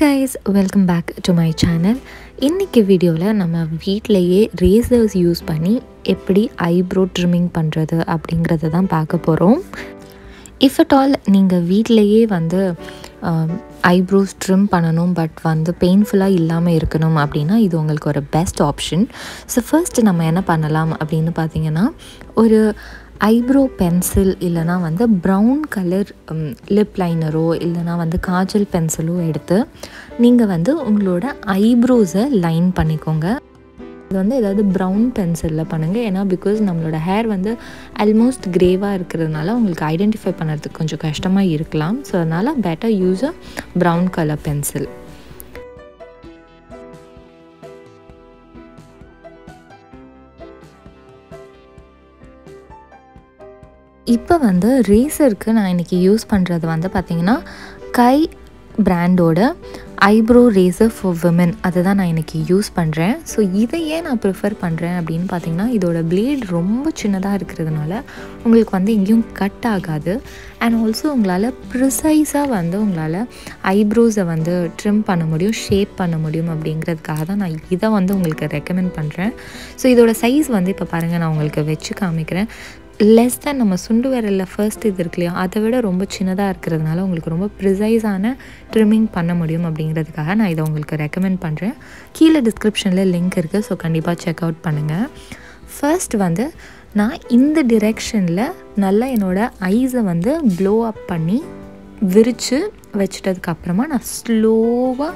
guys, welcome back to my channel. இன்னைக்கு வீடியோல நம்ம வீட்லயே ரேசர்ஸ் யூஸ் பண்ணி எப்படி ஐப்ரோ ட்ரிமிங் பண்றது அப்படிங்கறத தான் பார்க்க போறோம். If at all நீங்க வீட்லயே வந்து ஐப்ரோஸ் ட்ரிம் பண்ணனும் பட் வந்து பெயின்ஃபுல்லா இல்லாம இருக்கணும் அப்படினா இது உங்களுக்கு ஒரு பெஸ்ட் ஆப்ஷன். So first நம்ம என்ன பண்ணலாம் அப்படினு பாத்தீங்கன்னா ஒரு ஐப்ரோ பென்சில் இல்லனா வந்து பிரவுன் கலர் லிப் லைனரோ இல்லனா வந்து காஜல் பென்சிலோ எடுத்து நீங்க வந்து உங்களோட ஐப்ரோஸை லைன் பண்ணிக்கோங்க. இது வந்து ஏதாவது பிரவுன் பென்சில்ல பண்ணுங்க. ஏன்னா பிகாஸ் நம்மளோட ஹேர் வந்து ஆல்மோஸ்ட் கிரேவா இருக்கிறதுனால உங்களுக்கு ஐடென்டிஃபை பண்ணுறதுக்கு கொஞ்சம் கஷ்டமா இருக்கலாம். ஸோ அதனால பெட்டர் யூஸ் அ பிரவுன் கலர் பென்சில். இப்போ வந்து ரேசருக்கு நான் இன்றைக்கி யூஸ் பண்ணுறது வந்து பார்த்திங்கன்னா கை பிராண்டோட ஐப்ரோ ரேசர் ஃபார் விமன் அதை தான் நான் இன்றைக்கி யூஸ் பண்ணுறேன். ஸோ இதை ஏன் நான் ப்ரிஃபர் பண்ணுறேன் அப்படின்னு பார்த்திங்கன்னா இதோட பிளேட் ரொம்ப சின்னதாக இருக்கிறதுனால உங்களுக்கு வந்து எங்கேயும் கட் ஆகாது. அண்ட் ஆல்சோ உங்களால் ப்ரிசைஸாக வந்து உங்களால் ஐப்ரோஸை வந்து ட்ரிம் பண்ண முடியும், ஷேப் பண்ண முடியும் அப்படிங்கிறதுக்காக தான் நான் இதை வந்து உங்களுக்கு ரெக்கமெண்ட் பண்ணுறேன். ஸோ இதோட சைஸ் வந்து இப்போ பாருங்கள், நான் உங்களுக்கு வச்சு காமிக்கிறேன். லெஸ் தேன் நம்ம சுண்டு விரலில் ஃபர்ஸ்ட் இது இருக்கு இல்லையா, அதை விட ரொம்ப சின்னதாக இருக்கிறதுனால உங்களுக்கு ரொம்ப ப்ரிசைஸான ட்ரிம்மிங் பண்ண முடியும் அப்படிங்கிறதுக்காக நான் இதை உங்களுக்கு ரெக்கமெண்ட் பண்ணுறேன். கீழே டிஸ்கிரிப்ஷனில் லிங்க் இருக்குது, ஸோ கண்டிப்பாக செக் அவுட் பண்ணுங்கள். ஃபர்ஸ்ட் வந்து நான் இந்த டிரெக்ஷனில் நல்லா என்னோடய ஐஸை வந்து ப்ளோ அப் பண்ணி விரித்து வச்சிட்டதுக்கப்புறமா நான் ஸ்லோவாக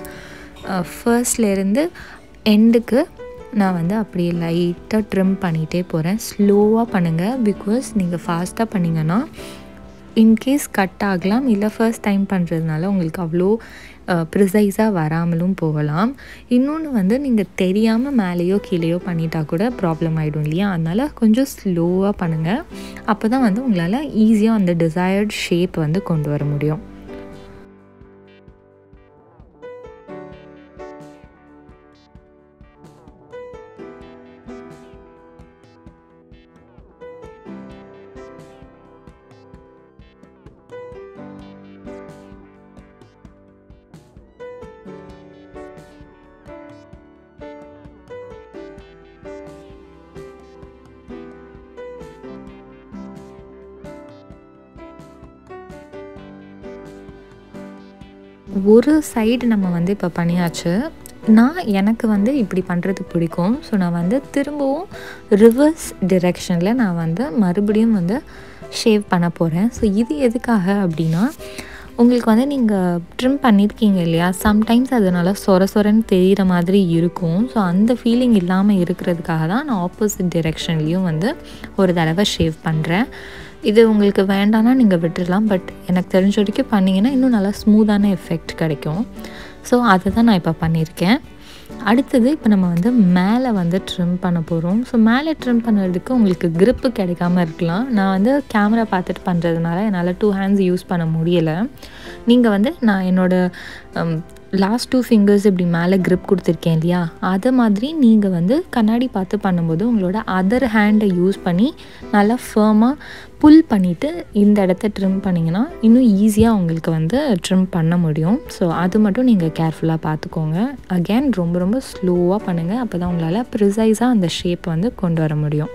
ஃபர்ஸ்ட்லேருந்து எண்டுக்கு நான் வந்து அப்படியே லைட்டாக ட்ரிம் பண்ணிகிட்டே போகிறேன். ஸ்லோவாக பண்ணுங்கள், பிகாஸ் நீங்கள் ஃபாஸ்ட்டாக பண்ணிங்கன்னா இன்கேஸ் கட் ஆகலாம், இல்லை ஃபர்ஸ்ட் டைம் பண்ணுறதுனால உங்களுக்கு அவ்வளோ ப்ரிசைஸாக வராமலும் போகலாம். இன்னொன்று வந்து நீங்கள் தெரியாமல் மேலேயோ கீழேயோ பண்ணிட்டா கூட ப்ராப்ளம் ஆகிடும் இல்லையா, அதனால் கொஞ்சம் ஸ்லோவாக பண்ணுங்கள். அப்போ தான் வந்து உங்களால் ஈஸியாக அந்த டிசையர்ட் ஷேப் வந்து கொண்டு வர முடியும். ஒரு சைடு நம்ம வந்து இப்போ பண்ணியாச்சு. எனக்கு வந்து இப்படி பண்ணுறது பிடிக்கும். ஸோ நான் வந்து திரும்பவும் ரிவர்ஸ் டிரெக்ஷனில் நான் வந்து மறுபடியும் வந்து ஷேவ் பண்ண போகிறேன். ஸோ இது எதுக்காக அப்படின்னா உங்களுக்கு வந்து நீங்கள் ட்ரிம் பண்ணியிருக்கீங்க இல்லையா, சம்டைம்ஸ் அதனால் சொரன்னு தெரிகிற மாதிரி இருக்கும். ஸோ அந்த ஃபீலிங் இல்லாமல் இருக்கிறதுக்காக தான் நான் ஆப்போசிட் டிரெக்ஷன்லேயும் வந்து ஒரு தடவை ஷேவ் பண்ணுறேன். இது உங்களுக்கு வேண்டாம்னா நீங்கள் விட்டுடலாம், பட் எனக்கு தெரிஞ்ச வரைக்கும் பண்ணிங்கன்னா இன்னும் நல்லா ஸ்மூத்தான எஃபெக்ட் கிடைக்கும். ஸோ அதை தான் நான் இப்போ பண்ணியிருக்கேன். அடுத்தது இப்போ நம்ம வந்து மேலே வந்து ட்ரிம் பண்ண போகிறோம். ஸோ மேலே ட்ரிம் பண்ணுறதுக்கு உங்களுக்கு க்ரிப்பு கிடைக்காம இருக்கலாம். நான் வந்து கேமரா பார்த்துட்டு பண்ணுறதுனால என்னால் 2 ஹேண்ட்ஸ் யூஸ் பண்ண முடியலை. நீங்கள் வந்து நான் என்னோடய லாஸ்ட் 2 ஃபிங்கர்ஸ் இப்படி மேலே க்ரிப் கொடுத்துருக்கேன் இல்லையா, அதை மாதிரி நீங்கள் வந்து கண்ணாடி பார்த்து பண்ணும்போது உங்களோட அதர் ஹேண்டை யூஸ் பண்ணி நல்லா ஃபர்மாக புல் பண்ணிவிட்டு இந்த இடத்த ட்ரிம் பண்ணிங்கன்னா இன்னும் ஈஸியாக உங்களுக்கு வந்து ட்ரிம் பண்ண முடியும். ஸோ அது மட்டும் நீங்கள் கேர்ஃபுல்லாக பார்த்துக்கோங்க. அகேன் ரொம்ப ஸ்லோவாக பண்ணுங்கள், அப்போ தான் உங்களால் ப்ரிசைஸாக அந்த ஷேப் வந்து கொண்டு வர முடியும்.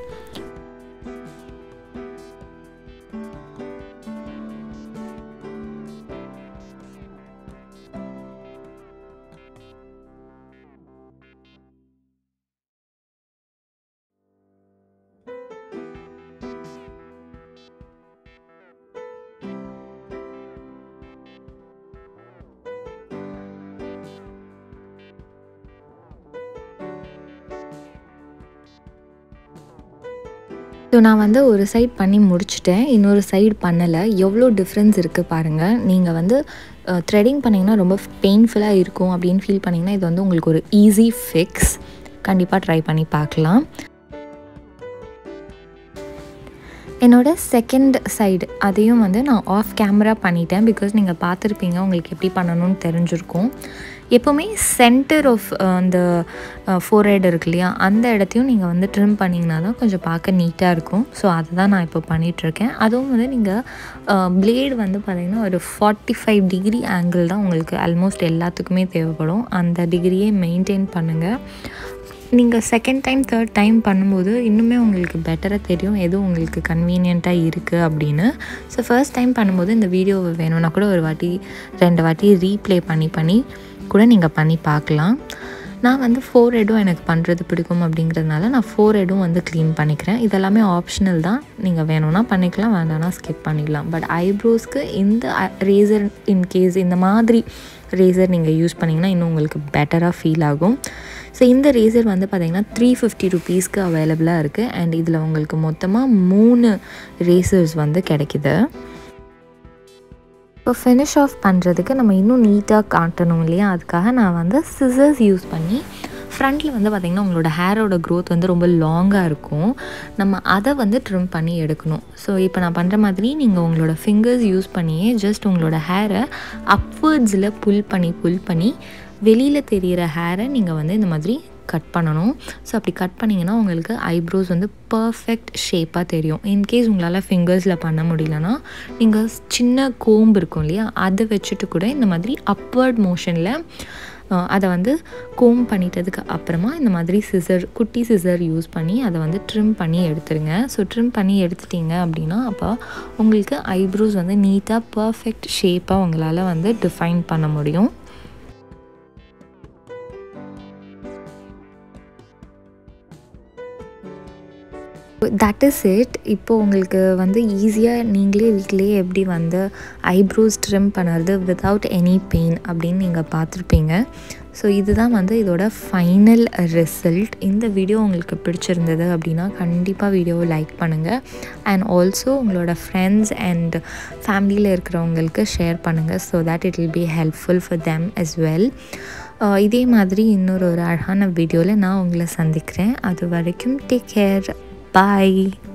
ஸோ நான் வந்து ஒரு சைட் பண்ணி முடிச்சுட்டேன், இன்னொரு சைடு பண்ணலை. எவ்வளோ டிஃப்ரென்ஸ் இருக்குது பாருங்கள். நீங்கள் வந்து த்ரெடிங் பண்ணிங்கன்னா ரொம்ப பெயின்ஃபுல்லாக இருக்கும் அப்படின்னு ஃபீல் பண்ணிங்கன்னா இது வந்து உங்களுக்கு ஒரு ஈஸி ஃபிக்ஸ். கண்டிப்பாக ட்ரை பண்ணி பார்க்கலாம். என்னோடய செகண்ட் சைடு அதையும் வந்து நான் ஆஃப் கேமரா பண்ணிட்டேன், பிகாஸ் நீங்கள் பார்த்துருப்பீங்க உங்களுக்கு எப்படி பண்ணணும்னு தெரிஞ்சிருக்கும். எப்போவுமே சென்டர் ஆஃப் அந்த ஃபோர்ஹெட் இருக்கு இல்லையா, அந்த இடத்தையும் நீங்கள் வந்து ட்ரிம் பண்ணிங்கன்னா தான் கொஞ்சம் பார்க்க நீட்டாக இருக்கும். ஸோ அதை தான் நான் இப்போ பண்ணிகிட்ருக்கேன். அதுவும் வந்து நீங்கள் பிளேடு வந்து பார்த்திங்கன்னா ஒரு 45 டிகிரி ஆங்கிள் தான் உங்களுக்கு ஆல்மோஸ்ட் எல்லாத்துக்குமே தேவைப்படும். அந்த டிகிரியே மெயின்டைன் பண்ணுங்கள். நீங்கள் செகண்ட் டைம் தேர்ட் டைம் பண்ணும்போது இன்னுமே உங்களுக்கு பெட்டராக தெரியும் எது உங்களுக்கு கன்வீனியண்ட்டாக இருக்குது அப்படின்னு. ஸோ ஃபர்ஸ்ட் டைம் பண்ணும்போது இந்த வீடியோவை வேணும்னா கூட ஒரு வாட்டி 2 வாட்டி ரீப்ளே பண்ணி கூட நீங்கள் பண்ணி பார்க்கலாம். நான் வந்து ஃபோர்ஹெடும் எனக்கு பண்ணுறது பிடிக்கும் அப்படிங்கிறதுனால நான் ஃபோர்ஹெடும் வந்து க்ளீன் பண்ணிக்கிறேன். இதெல்லாமே ஆப்ஷனல் தான், நீங்கள் வேணும்னா பண்ணிக்கலாம், வேண்டாம்னா ஸ்கிப் பண்ணிடலாம். பட் ஐப்ரோஸ்க்கு இந்த ரேசர் இன்கேஸ் இந்த மாதிரி ரேசர் நீங்கள் யூஸ் பண்ணிங்கன்னா இன்னும் உங்களுக்கு பெட்டராக ஃபீல் ஆகும். ஸோ இந்த ரேசர் வந்து பார்த்திங்கன்னா 350 ருபீஸ்க்கு அவைலபிளாக இருக்குது. அண்ட் இதில் உங்களுக்கு மொத்தமாக 3 ரேசர்ஸ் வந்து கிடைக்கிது. இப்போ ஃபினிஷ் ஆஃப் பண்ணுறதுக்கு நம்ம இன்னும் நீட்டாக காட்டணும் இல்லையா, அதுக்காக நான் வந்து சிசர்ஸ் யூஸ் பண்ணி ஃப்ரண்ட்டில் வந்து பார்த்திங்கன்னா உங்களோட ஹேரோட க்ரோத் வந்து ரொம்ப லாங்காக இருக்கும். நம்ம அதை வந்து ட்ரிம் பண்ணி எடுக்கணும். ஸோ இப்போ நான் பண்ணுற மாதிரி நீங்கள் உங்களோட ஃபிங்கர்ஸ் யூஸ் பண்ணியே ஜஸ்ட் உங்களோட ஹேரை அப்வர்ட்ஸில் புல் பண்ணி வெளியில் தெரிகிற ஹேரை நீங்கள் வந்து இந்த மாதிரி கட் பண்ணணும். ஸோ அப்படி கட் பண்ணிங்கன்னா உங்களுக்கு ஐப்ரோஸ் வந்து பர்ஃபெக்ட் ஷேப்பாக தெரியும். இன்கேஸ் உங்களால் ஃபிங்கர்ஸில் பண்ண முடியலன்னா நீங்கள் சின்ன கோம்பு இருக்கும் இல்லையா, அதை வச்சுட்டு கூட இந்த மாதிரி அப்வர்ட் மோஷனில் அதை வந்து கோம் பண்ணிட்டதுக்கு அப்புறமா இந்த மாதிரி குட்டி சிசர் யூஸ் பண்ணி அதை வந்து ட்ரிம் பண்ணி எடுத்துருங்க. ஸோ ட்ரிம் பண்ணி எடுத்துட்டிங்க அப்படின்னா அப்போ உங்களுக்கு ஐப்ரோஸ் வந்து நீட்டாக பர்ஃபெக்ட் ஷேப்பாக உங்களால் வந்து டிஃபைன் பண்ண முடியும். That is it. இப்போது உங்களுக்கு வந்து ஈஸியாக நீங்களே வீட்டிலேயே எப்படி வந்து ஐப்ரோஸ் ட்ரிம் பண்ணுறது வித்தவுட் எனி பெயின் அப்படின்னு நீங்கள் பார்த்துருப்பீங்க. ஸோ இதுதான் வந்து இதோட ஃபைனல் ரிசல்ட். இந்த வீடியோ உங்களுக்கு பிடிச்சிருந்தது அப்படின்னா கண்டிப்பாக வீடியோவை லைக் பண்ணுங்கள். அண்ட் ஆல்சோ உங்களோட ஃப்ரெண்ட்ஸ் அண்ட் ஃபேமிலியில் இருக்கிறவங்களுக்கு ஷேர் பண்ணுங்கள். So that it will be helpful for them as well. இதே மாதிரி இன்னொரு அழகான வீடியோவில் நான் உங்களை சந்திக்கிறேன். அது வரைக்கும் டேக் கேர். Bye.